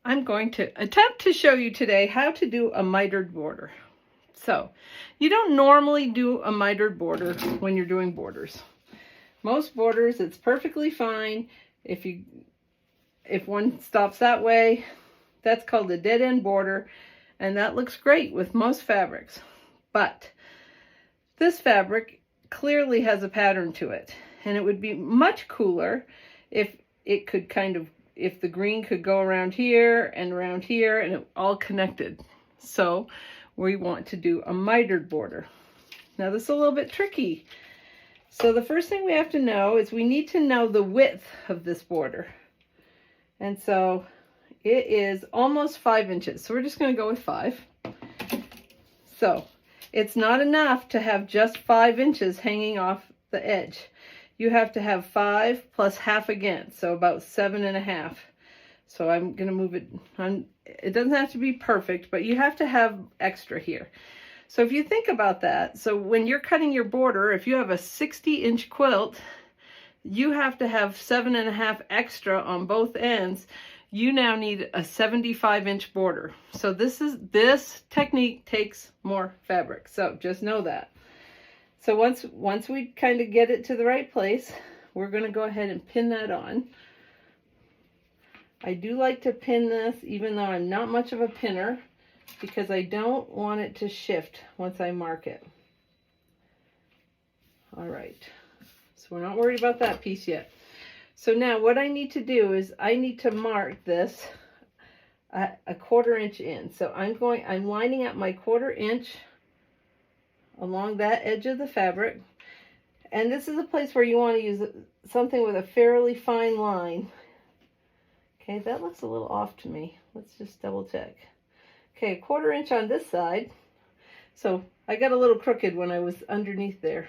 I'm going to attempt to show you today how to do a mitered border. So, you don't normally do a mitered border when you're doing borders. Most borders, it's perfectly fine. If one stops that way, that's called a dead end border, and that looks great with most fabrics. But this fabric clearly has a pattern to it, and it would be much cooler if it could if the green could go around here and it all connected. So we want to do a mitered border. Now this is a little bit tricky. So the first thing we have to know is we need to know the width of this border. And so it is almost 5 inches. So we're just going to go with 5. So it's not enough to have just 5 inches hanging off the edge. You have to have 5 plus half again, so about 7.5. So I'm going to move it on. It doesn't have to be perfect, but you have to have extra here. So if you think about that, so when you're cutting your border, if you have a 60-inch quilt, you have to have 7.5 extra on both ends. You now need a 75-inch border. So this technique takes more fabric. So just know that. So once we kind of get it to the right place, we're going to go ahead and pin that on. I do like to pin this even though I'm not much of a pinner, because I don't want it to shift once I mark it. All right, so we're not worried about that piece yet. So now what I need to do is I need to mark this a 1/4 inch in. So I'm lining up my 1/4 inch along that edge of the fabric. And this is a place where you want to use something with a fairly fine line. Okay, that looks a little off to me. Let's just double check. Okay, 1/4 inch on this side. So I got a little crooked when I was underneath there.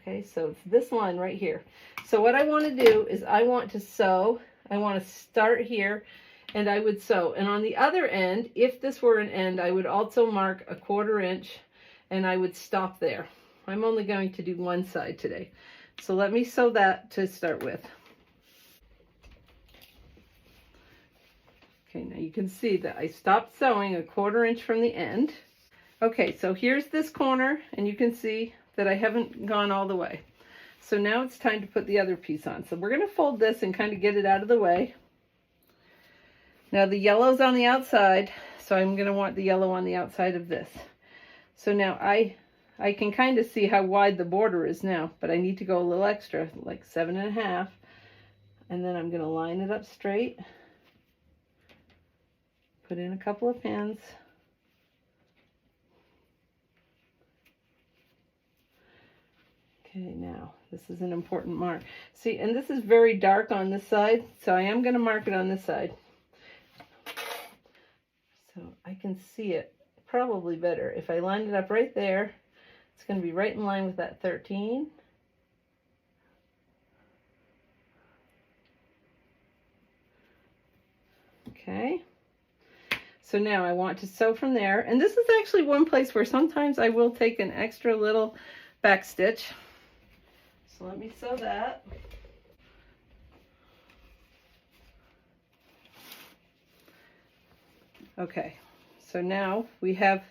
Okay, so it's this line right here. So what I want to do is I want to sew. I want to start here, and I would sew. And on the other end, if this were an end, I would also mark a 1/4 inch, and I would stop there. I'm only going to do one side today. So let me sew that to start with. Okay, now you can see that I stopped sewing a 1/4 inch from the end. Okay, so here's this corner, and you can see that I haven't gone all the way. So now it's time to put the other piece on. So we're going to fold this and kind of get it out of the way. Now the yellow's on the outside, so I'm going to want the yellow on the outside of this. So now I can kind of see how wide the border is now, but I need to go a little extra, like 7.5. And then I'm going to line it up straight. Put in a couple of pins. Okay, now this is an important mark. See, and this is very dark on this side, so I am going to mark it on this side. So I can see it probably better. If I lined it up right there, it's going to be right in line with that 13. Okay. So now I want to sew from there. And this is actually one place where sometimes I will take an extra little back stitch. So let me sew that. Okay, so now we have,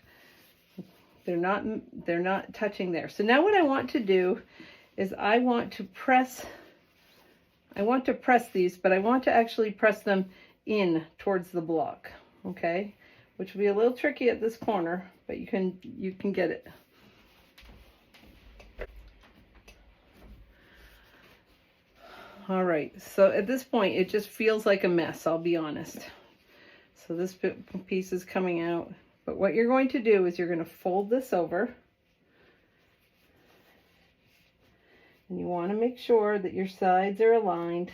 they're not touching there. So now what I want to do is I want to press these, but I want to actually press them in towards the block, okay? Which will be a little tricky at this corner, but you can get it. All right, so at this point, it just feels like a mess, I'll be honest. So this piece is coming out. But what you're going to do is you're going to fold this over. And you want to make sure that your sides are aligned.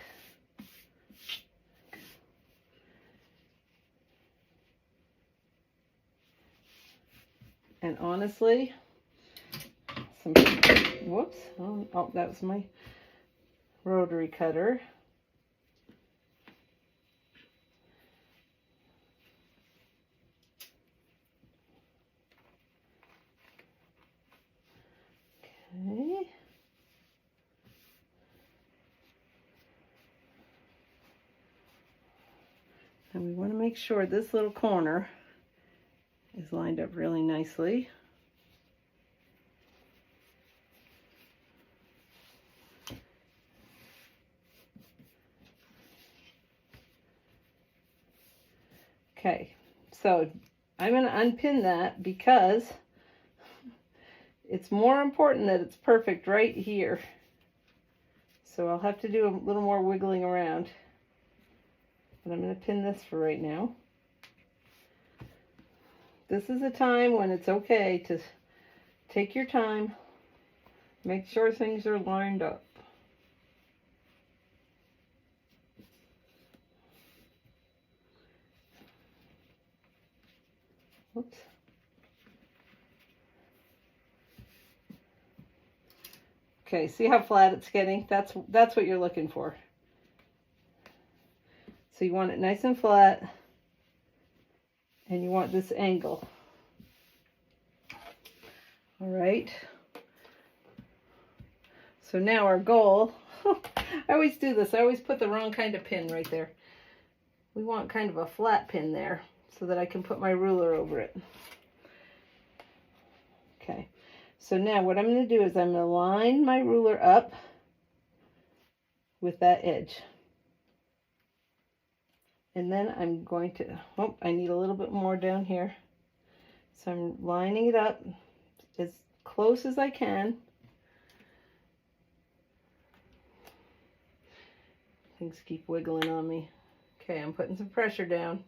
And honestly, whoops, oh, that was my rotary cutter. Okay. And we want to make sure this little corner is lined up really nicely. Okay, so I'm going to unpin that because it's more important that it's perfect right here. So I'll have to do a little more wiggling around. But I'm going to pin this for right now. This is a time when it's okay to take your time, make sure things are lined up. Whoops. Okay, see how flat it's getting? That's what you're looking for. So you want it nice and flat, and you want this angle. All right. So now our goal, I always do this. I always put the wrong kind of pin right there. We want kind of a flat pin there so that I can put my ruler over it. Okay. So now what I'm going to do is I'm going to line my ruler up with that edge. And then I'm going to, oh, I need a little bit more down here. So I'm lining it up as close as I can. Things keep wiggling on me. Okay, I'm putting some pressure down.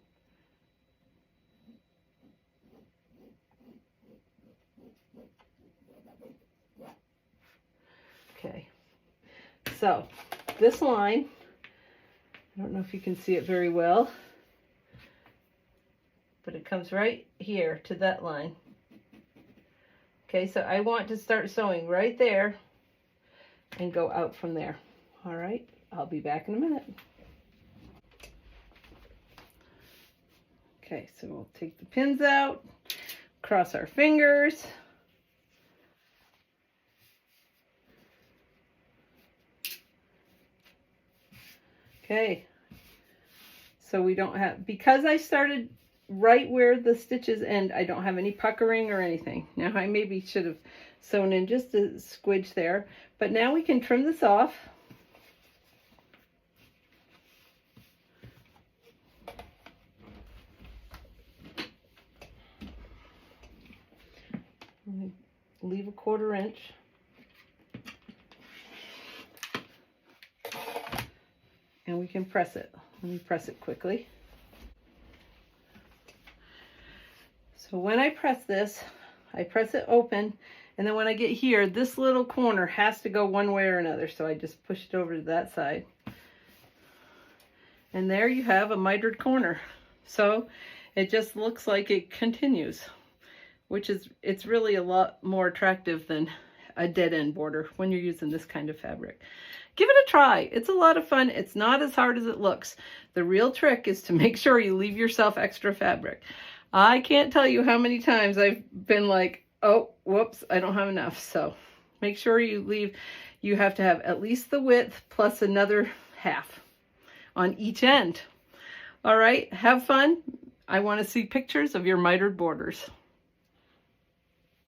Okay, so this line, I don't know if you can see it very well, but it comes right here to that line. Okay, so I want to start sewing right there and go out from there. All right, I'll be back in a minute. Okay, so we'll take the pins out, cross our fingers. Okay, so we don't have, because I started right where the stitches end, I don't have any puckering or anything. Now I maybe should have sewn in just a squidge there, but now we can trim this off. Leave a 1/4 inch. And we can press it. Let me press it quickly. So when I press this, I press it open, and then when I get here, this little corner has to go one way or another, so I just push it over to that side. And there you have a mitered corner. So it just looks like it continues, which is, it's really a lot more attractive than a dead end border when you're using this kind of fabric. Give it a try. It's a lot of fun. It's not as hard as it looks. The real trick is to make sure you leave yourself extra fabric. I can't tell you how many times I've been like, oh, whoops, I don't have enough. So make sure you leave, you have to have at least the width plus another half on each end. All right, have fun. I want to see pictures of your mitered borders.